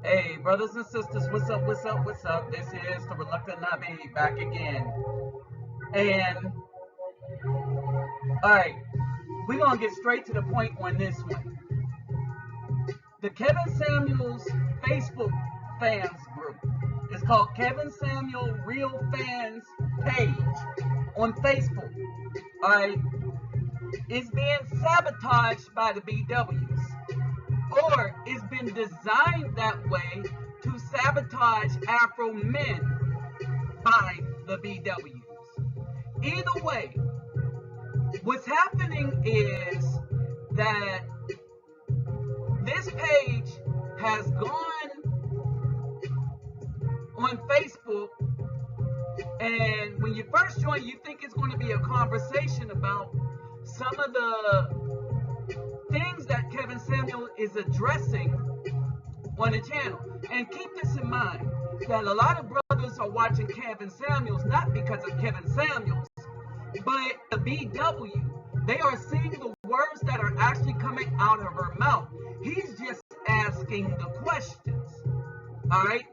Hey, brothers and sisters, what's up, what's up, what's up? This is the Reluctant Nabi back again. And, alright, we're going to get straight to the point on this one. The Kevin Samuels Facebook fans group is called Kevin Samuel Real Fans page on Facebook. Alright, it's being sabotaged by the BWs. Or it's been designed that way to sabotage Afro men by the BWs. Either way, what's happening is that this page has gone on Facebook, and when you first join, you think it's going to be a conversation about some of the things that Kevin Samuel is addressing on the channel. And keep this in mind, that a lot of brothers are watching Kevin Samuels not because of Kevin Samuels, but the BW. They are seeing the words that are actually coming out of her mouth. He's just asking the questions. Alright?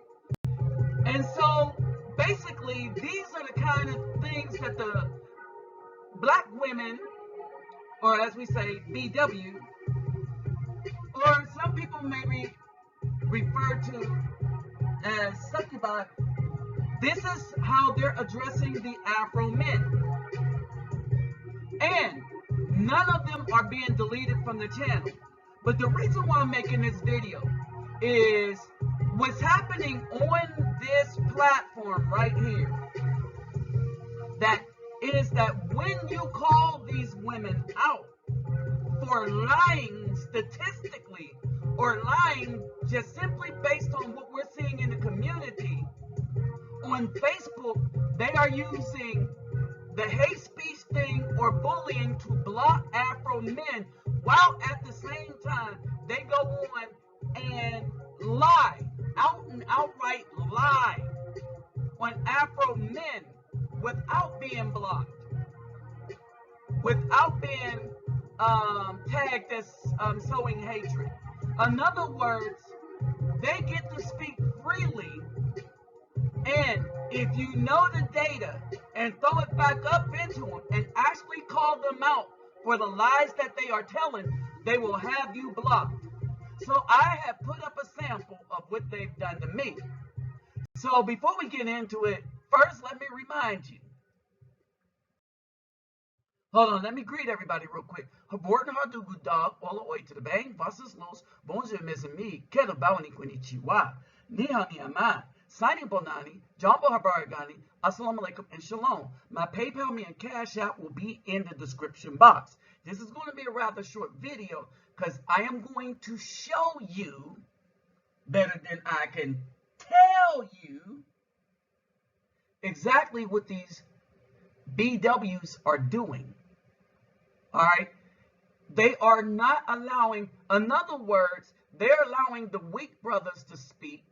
And so basically these are the kind of things that the black women, or as we say, BW, or some people may refer to as succubi, this is how they're addressing the Afro men. And none of them are being deleted from the channel. But the reason why I'm making this video is what's happening on this platform right here. That is that when you call these women out for lying statistically or lying just simply based on what we're seeing in the community, on Facebook, they are using the hate speech thing or bullying to block Afro men, while at the same time they go on and lie, out and outright lie on Afro men without being blocked, without being tagged as sowing hatred. In other words, they get to speak freely, and if you know the data and throw it back up into them and actually call them out for the lies that they are telling, they will have you blocked. So I have put up a sample of what they've done to me. So before we get into it, first let me remind you. Hold on, let me greet everybody real quick. Guten Tag, guten Tag, alle heute de bang, was ist los? Bonjour mes amis, quelle bawani konnichiwa, niha niama, Sani bonani, Jumbo habaragani, assalamu alaikum, and shalom. My PayPal, me, and Cash App will be in the description box. This is going to be a rather short video because I am going to show you better than I can tell you exactly what these BWs are doing. All right, they are not allowing, in other words, they're allowing the weak brothers to speak,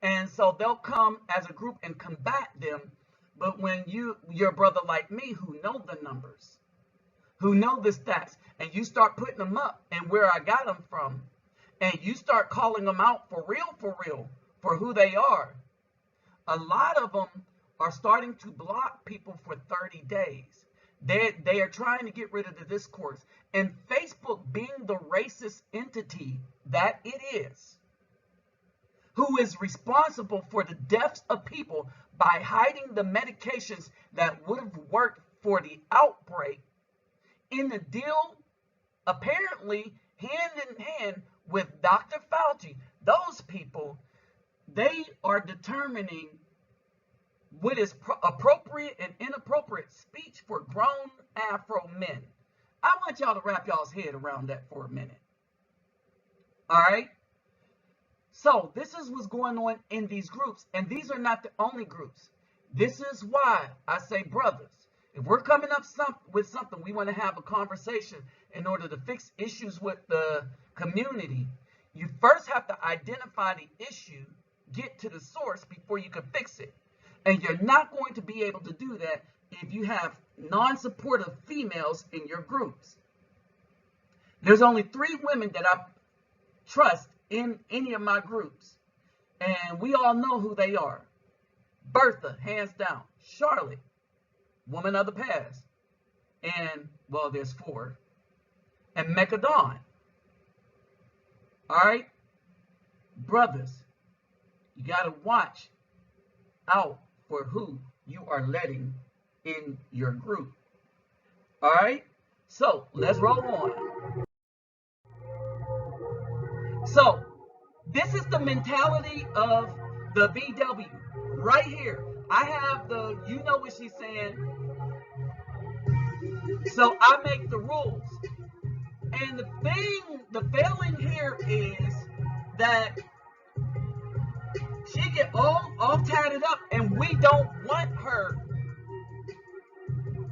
and so they'll come as a group and combat them. But when you're a brother like me who know the numbers, who know the stats, and you start putting them up and where I got them from, and you start calling them out for real, for who they are, a lot of them are starting to block people for 30 days. They are trying to get rid of the discourse. And Facebook, being the racist entity that it is, who is responsible for the deaths of people by hiding the medications that would have worked for the outbreak, in the deal, apparently hand in hand with Dr. Fauci, those people, they are determining what is appropriate and inappropriate speech for grown Afro men. I want y'all to wrap y'all's head around that for a minute. All right? So this is what's going on in these groups, and these are not the only groups. This is why I say, brothers, if we're coming up with something, we want to have a conversation in order to fix issues with the community. You first have to identify the issue, get to the source before you can fix it. And you're not going to be able to do that if you have non-supportive females in your groups. There's only 3 women that I trust in any of my groups. And we all know who they are. Bertha, hands down. Charlotte, woman of the past. And, well, there's 4. And Mechadon. All right? Brothers, you got to watch out for who you are letting in your group. All right? So, let's roll on. So, this is the mentality of the BW right here. I have the, you know what she's saying. So, I make the rules. And the failing here is that she get all tatted up, and we don't want her.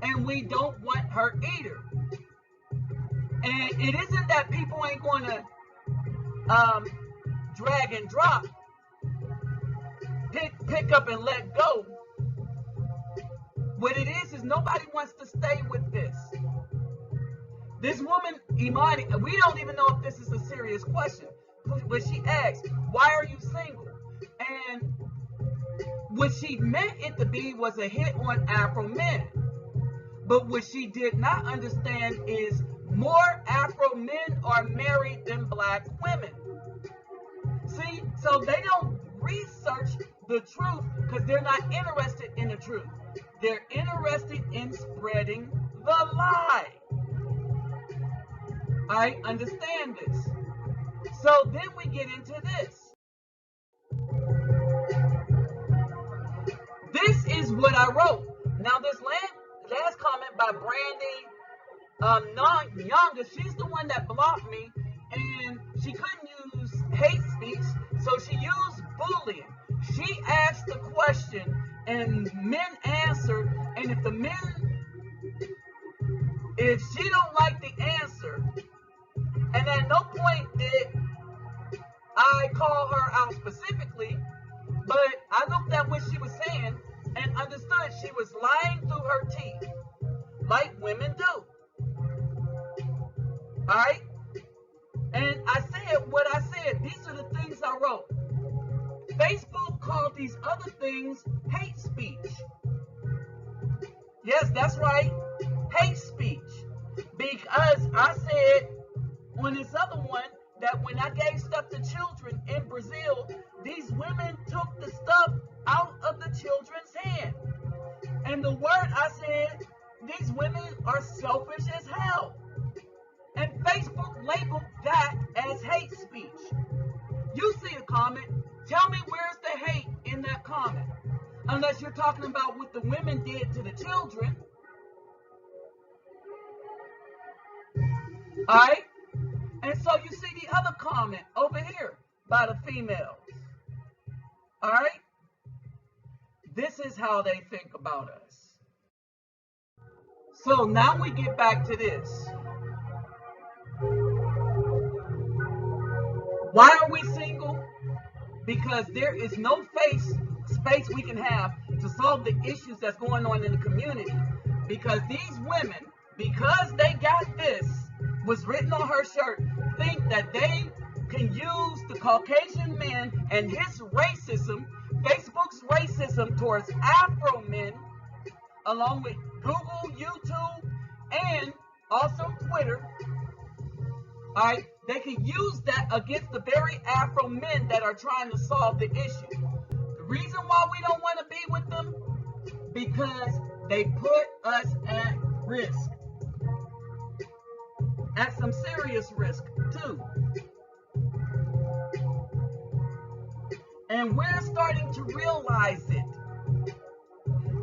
And we don't want her either. And it isn't that people ain't going to drag and drop, pick up and let go. What it is nobody wants to stay with this. This woman, Imani, we don't even know if this is a serious question. But she asks, why are you single? And what she meant it to be was a hit on Afro men. But what she did not understand is more Afro men are married than black women. See, so they don't research the truth because they're not interested in the truth. They're interested in spreading the lie. I understand this. So then we get into this. This is what I wrote. Now this last comment by Brandy Younger, she's the one that blocked me, and she couldn't use hate speech, so she used bullying. She asked the question, and men answered, and if she don't like the answer, and at no point did I call her out specifically, but I looked at what she was saying and understood she was lying through her teeth, like women do. Alright? And I said what I said. These are the things I wrote. Facebook called these other things hate speech. Yes, that's right. Hate speech. Because I said on this other one that when I gave stuff to children in Brazil, these women took the stuff out of the children's hand. And the word I said, these women are selfish as hell. And Facebook labeled that as hate speech. You see a comment, tell me where's the hate in that comment. Unless you're talking about what the women did to the children. Alright? And so you see the other comment over here by the females. Alright? This is how they think about us. So now we get back to this. Why are we single? Because there is no space we can have to solve the issues that's going on in the community. Because these women, because they got this, was written on her shirt, think that they can use the Caucasian man and his racism, Facebook's racism towards Afro men, along with Google, YouTube, and also Twitter. Alright, they can use that against the very Afro men that are trying to solve the issue. The reason why we don't want to be with them, because they put us at risk. At some serious risk, too. And we're starting to realize it.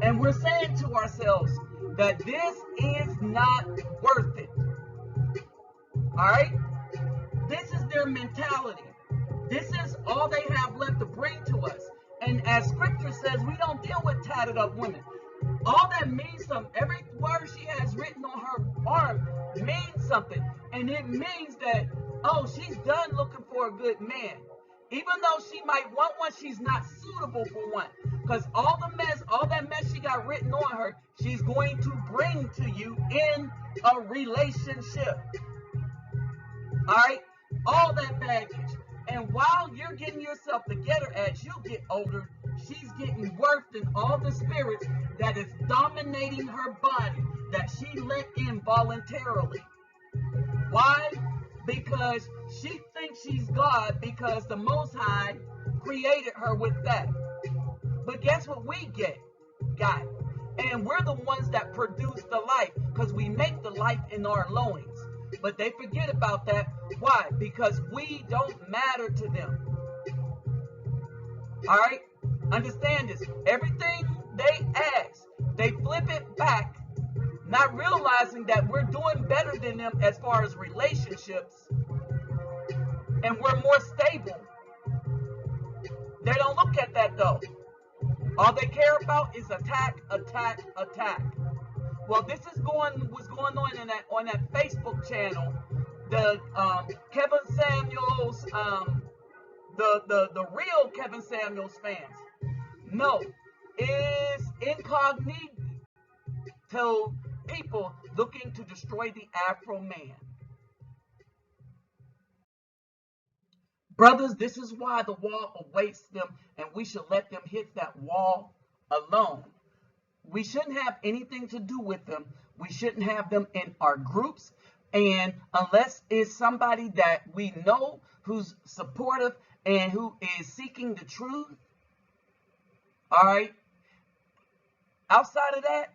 And we're saying to ourselves that this is not worth it. Alright? This is their mentality. This is all they have left to bring to us. And as scripture says, we don't deal with tatted up women. All that means something. Every word she has written on her arm means something. And it means that, oh, she's done looking for a good man. Even though she might want one, she's not suitable for one. Because all that mess she got written on her, she's going to bring to you in a relationship. Alright? All that baggage. And while you're getting yourself together as you get older, she's getting worse than all the spirits that is dominating her body that she let in voluntarily. Why? Because she thinks she's God because the Most High created her with that. But guess what we got? And we're the ones that produce the life because we make the life in our loins. But they forget about that. Why? Because we don't matter to them. All right? Understand this. Everything they ask, they flip it back, not realizing that we're doing better than them as far as relationships, and we're more stable. They don't look at that though. All they care about is attack, attack, attack. Well, this is what's going on in that Facebook channel. The Kevin Samuels, the real Kevin Samuels fans. No, is incognito people looking to destroy the Afro man. Brothers, this is why the wall awaits them, and we should let them hit that wall alone. We shouldn't have anything to do with them. We shouldn't have them in our groups. And unless it's somebody that we know who's supportive and who is seeking the truth, all right, outside of that,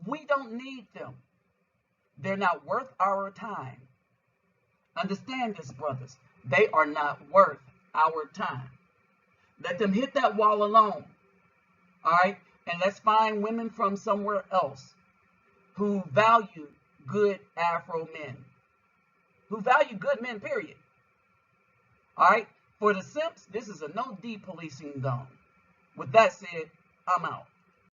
we don't need them. They're not worth our time. Understand this, brothers. They are not worth our time. Let them hit that wall alone. All right? And let's find women from somewhere else who value good Afro men. Who value good men, period. All right? For the simps, this is a no depolicing zone. With that said, I'm out.